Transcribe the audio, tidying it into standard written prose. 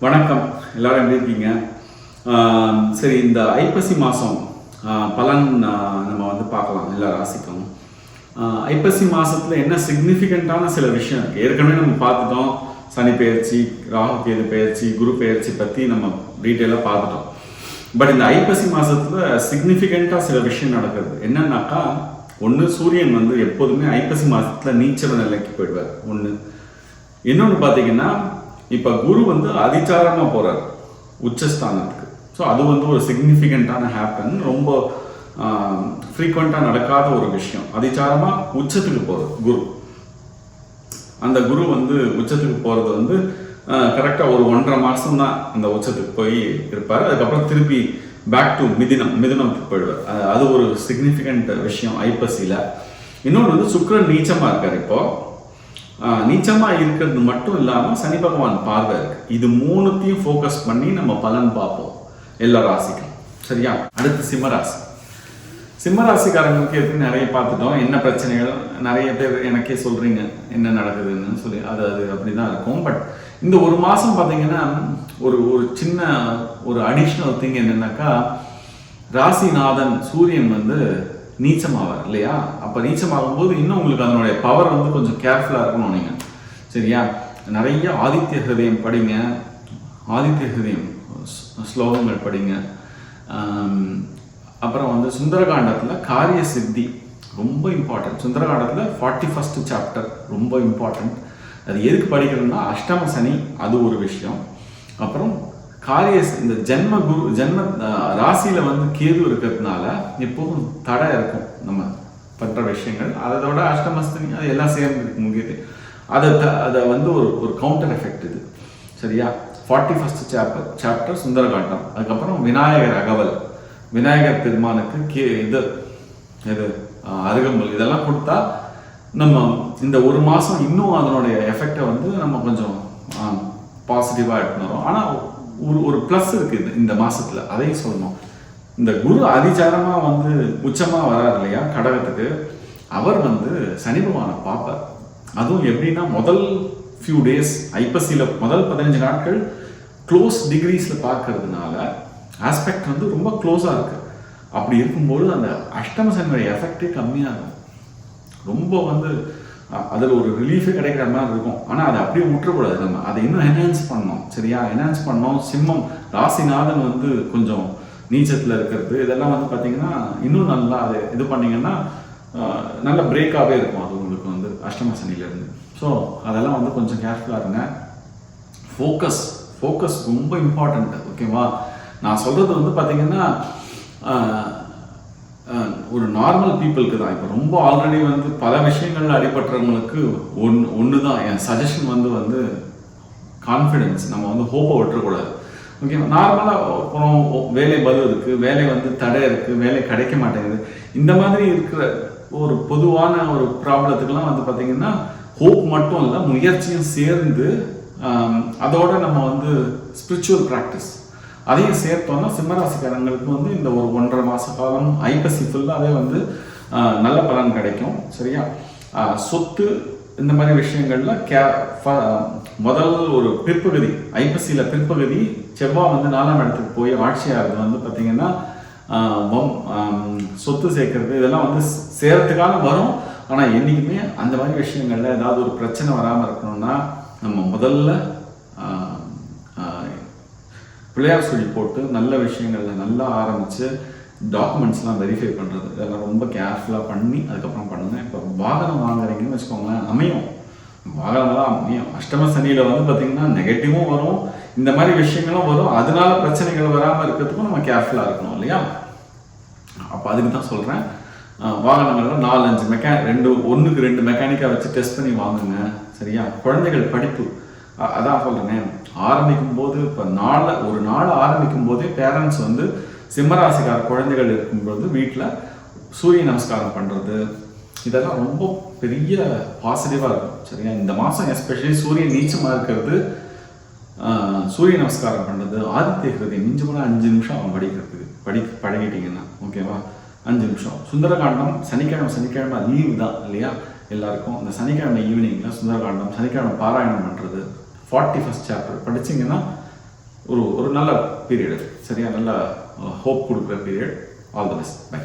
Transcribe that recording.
வணக்கம். எல்லாரும் எப்படி இருக்கீங்க? சரி, இந்த ஐப்பசி மாதம் பலன் நம்ம வந்து பார்க்கலாம் எல்லா ராசிக்கும். ஐப்பசி மாதத்தில் என்ன சிக்னிஃபிகண்ட்டான சில விஷயம் இருக்குது. ஏற்கனவே நம்ம பார்த்துட்டோம். சனி பெயர்ச்சி, ராகு கேது பெயர்ச்சி, குரு பெயர்ச்சி பற்றி நம்ம டீட்டெயிலாக பார்த்துட்டோம். பட் இந்த ஐப்பசி மாதத்தில் சிக்னிஃபிகண்ட்டாக சில விஷயம் நடக்குது. என்னன்னாக்கா, ஒன்று சூரியன் வந்து எப்போதுமே ஐப்பசி மாதத்தில் நீச்சல் நிலைக்கு போயிடுவார். ஒன்று. இன்னொன்று பார்த்தீங்கன்னா, இப்போ குரு வந்து அதிச்சாரமாக போகிறார் உச்சஸ்தானத்துக்கு. ஸோ அது வந்து ஒரு சிக்னிஃபிகண்ட்டான ஹேப்பன். ரொம்ப ஃப்ரீக்வெண்ட்டாக நடக்காத ஒரு விஷயம். அதிச்சாரமாக உச்சத்துக்கு போகிறது குரு. அந்த குரு வந்து உச்சத்துக்கு போகிறது வந்து கரெக்டாக ஒரு 1.5 மாதம் தான் அந்த உச்சத்துக்கு போய் இருப்பார். அதுக்கப்புறம் திருப்பி பேக் டு மிதுனத்துக்கு போயிடுவார். அது ஒரு சிக்னிஃபிகண்ட் விஷயம் ஐப்பசியில். இன்னொன்று வந்து சுக்கிரன் நீச்சமாக இருக்கார். இப்போது நீச்சமாக இருக்கிறது மட்டும் இல்லாமல் சனி பகவான் பார்வை இருக்கு. இது மூணுத்தையும் ஃபோக்கஸ் பண்ணி நம்ம பலன் பார்ப்போம் எல்லா ராசிக்கும். சரியா? அடுத்து சிம்மராசி. சிம்மராசிக்காரங்களுக்கு எப்படி நிறைய பார்த்துட்டோம். என்ன பிரச்சனைகள் நிறைய பேர் எனக்கே சொல்கிறீங்க என்ன நடக்குதுன்னு சொல்லி. அது அப்படி தான் இருக்கும். பட் இந்த ஒரு மாதம் பார்த்தீங்கன்னா ஒரு சின்ன ஒரு அடிஷ்னல் திங் என்னென்னாக்கா, ராசிநாதன் சூரியன் வந்து நீச்சமாவார் இல்லையா? அப்போ நீச்சமாகும்போது இன்னும் உங்களுக்கு அதனுடைய பவர் வந்து கொஞ்சம் கேர்ஃபுல்லாக இருக்கணும் நீங்கள். சரியா? நிறைய ஆதித்ய ஹிருதயம் படிங்க, ஆதித்ய ஹிருதயம் ஸ்லோகங்கள் படிங்க. அப்புறம் வந்து சுந்தரகாண்டத்தில் காரிய சித்தி ரொம்ப இம்பார்ட்டன்ட். சுந்தரகாண்டத்தில் 41st சாப்டர் ரொம்ப இம்பார்ட்டன்ட். அது எதுக்கு படிக்கிறதுனா, அஷ்டம சனி அது ஒரு விஷயம். அப்புறம் இந்த ஜென்ம ராசியில் வந்து கேது இருக்கிறதுனால எப்போதும் தடை இருக்கும் நம்ம பண்ணுற விஷயங்கள். அதோட அஷ்டமஸ்தனி அது எல்லாம் சேர்ந்து இருக்கு முக்கியது. அதை வந்து ஒரு கவுண்டர் எஃபெக்ட் இது. சரியா? 41st chapter Sundarakandam. அதுக்கப்புறம் விநாயகர் அகவல், விநாயகர் பெருமானுக்கு இது அருகம்புல் இதெல்லாம் கொடுத்தா நம்ம இந்த ஒரு மாதம் இன்னும் அதனுடைய எஃபெக்டை வந்து நம்ம கொஞ்சம் பாசிட்டிவாக எடுத்துன்னு வரோம். ஆனால் ஒரு ப்ளஸ் இருக்குது இந்த மாதத்தில், அதையும் சொல்லணும். இந்த குரு அதிச்சாரமாக வந்து உச்சமாக வரார் இல்லையா கடகத்துக்கு, அவர் வந்து சனி பகவானை பார்ப்பார். அதுவும் எப்படின்னா, முதல் ஃபியூ டேஸ் ஐப்பசியில் முதல் 15 நாட்கள் க்ளோஸ் டிகிரிஸில் பார்க்கறதுனால ஆஸ்பெக்ட் வந்து ரொம்ப க்ளோஸாக இருக்குது. அப்படி இருக்கும்போது அந்த அஷ்டம சனியுடைய எஃபெக்டே கம்மியாகும். ரொம்ப வந்து அதில் ஒரு ரிலீஃபே கிடைக்கிற மாதிரி இருக்கும். ஆனால் அதை அப்படியே விட்டுறக்கூடாது. நம்ம அதை இன்னும் என்ஹான்ஸ் பண்ணணும். சரியா? என்ஹான்ஸ் பண்ணோம். சிம்மம் ராசிநாதன் வந்து கொஞ்சம் நீச்சத்தில் இருக்கிறது இதெல்லாம் வந்து பார்த்தீங்கன்னா இன்னும் நல்லா அதை இது பண்ணிங்கன்னா நல்ல பிரேக்காகவே இருக்கும் அது உங்களுக்கு வந்து அஷ்டம சனியிலேருந்து. ஸோ அதெல்லாம் வந்து கொஞ்சம் கேர்ஃபுல்லாக இருங்க. ஃபோக்கஸ் ரொம்ப இம்பார்ட்டண்ட். ஓகேவா? நான் சொல்கிறது வந்து பார்த்தீங்கன்னா ஒரு நார்மல் பீப்புளுக்கு தான். இப்போ ரொம்ப ஆல்ரெடி வந்து பல விஷயங்கள் அடிபட்டுறவங்களுக்கு ஒன்று தான் என் சஜஷன் வந்து கான்ஃபிடென்ஸ். நம்ம வந்து ஹோப்பை விட்டுறக்கூடாது. ஓகே, நார்மலாக அப்புறம் வேலை பலு இருக்குது, வேலை வந்து தடை இருக்குது, வேலை கிடைக்க மாட்டேங்குது. இந்த மாதிரி இருக்கிற ஒரு பொதுவான ஒரு ப்ராப்ளத்துக்கெல்லாம் வந்து பார்த்திங்கன்னா ஹோப் மட்டும் இல்லை, முயற்சியும் சேர்ந்து அதோட நம்ம வந்து ஸ்பிரிச்சுவல் ப்ராக்டிஸ் அதையும் சேர்த்தோம்னா சிம்மராசிக்காரங்களுக்கு வந்து இந்த ஒரு 1.5 மாத காலம் ஐப்பசி ஃபுல்லாகவே வந்து நல்ல பலன் கிடைக்கும். சரியா? சொத்து இந்த மாதிரி விஷயங்கள்ல முதல் ஒரு பிற்பகுதி ஐப்பசியில் பிற்பகுதி செவ்வாய் வந்து 4ஆம் இடத்துக்கு போய் ஆட்சியாகிறது வந்து பார்த்திங்கன்னா சொத்து சேர்க்கறது இதெல்லாம் வந்து சேர்த்துக்கான வரும். ஆனால் என்றைக்குமே அந்த மாதிரி விஷயங்கள்ல ஏதாவது ஒரு பிரச்சனை வராமல் இருக்கணும்னா நம்ம முதல்ல பிள்ளையார் சொல்லி போட்டு நல்ல விஷயங்களில் நல்லா ஆரம்பித்து டாக்குமெண்ட்ஸ்லாம் வெரிஃபை பண்ணுறது இதெல்லாம் ரொம்ப கேர்ஃபுல்லாக பண்ணி அதுக்கப்புறம் பண்ணுங்கள். இப்போ வாகனம் வாங்குறீங்கன்னு வச்சுக்கோங்களேன், அமையும், வாகனம்லாம் அமையும். அஷ்டம சனியில் வந்து பார்த்திங்கன்னா நெகட்டிவும் வரும், இந்த மாதிரி விஷயங்களும் வரும். அதனால பிரச்சனைகள் வராமல் இருக்கிறதுக்கும் நம்ம கேர்ஃபுல்லாக இருக்கணும் இல்லையா? அப்போ அதுக்கு தான் சொல்கிறேன், வாகனங்கள்லாம் 4-5 ஒன்றுக்கு 2 மெக்கானிக்காக வச்சு டெஸ்ட் பண்ணி வாங்குங்க. சரியா? குழந்தைகள் படிப்பு அதான் சொல்கிறேன், ஆரம்பிக்கும் போது இப்போ ஒரு நாள் ஆரம்பிக்கும் போதே பேரண்ட்ஸ் வந்து சிம்மராசிக்கார குழந்தைகள் இருக்கும்போது வீட்டில் சூரிய நமஸ்காரம் பண்ணுறது இதெல்லாம் ரொம்ப பெரிய பாசிட்டிவாக இருக்கும். சரியா? இந்த மாதம் எஸ்பெஷலி சூரியன் நீச்சமாக இருக்கிறது, சூரிய நமஸ்காரம் பண்ணுறது, ஆதித்ய ஹிருதயம் மிஞ்சி கூட 5 நிமிஷம் அவன் பழகிட்டீங்கன்னா ஓகேவா? 5 நிமிஷம். சுந்தரகாண்டம் சனிக்கிழமை லீவு தான் இல்லையா எல்லாருக்கும். அந்த சனிக்கிழமை ஈவினிங்கில் சுந்தரகாண்டம் சனிக்கிழமை பாராயணம் பண்ணுறது 41st சாப்டர் படிச்சிங்கன்னா ஒரு நல்ல பீரியட், சரியா, நல்ல ஹோப் கொடுக்குற period. All the best. By.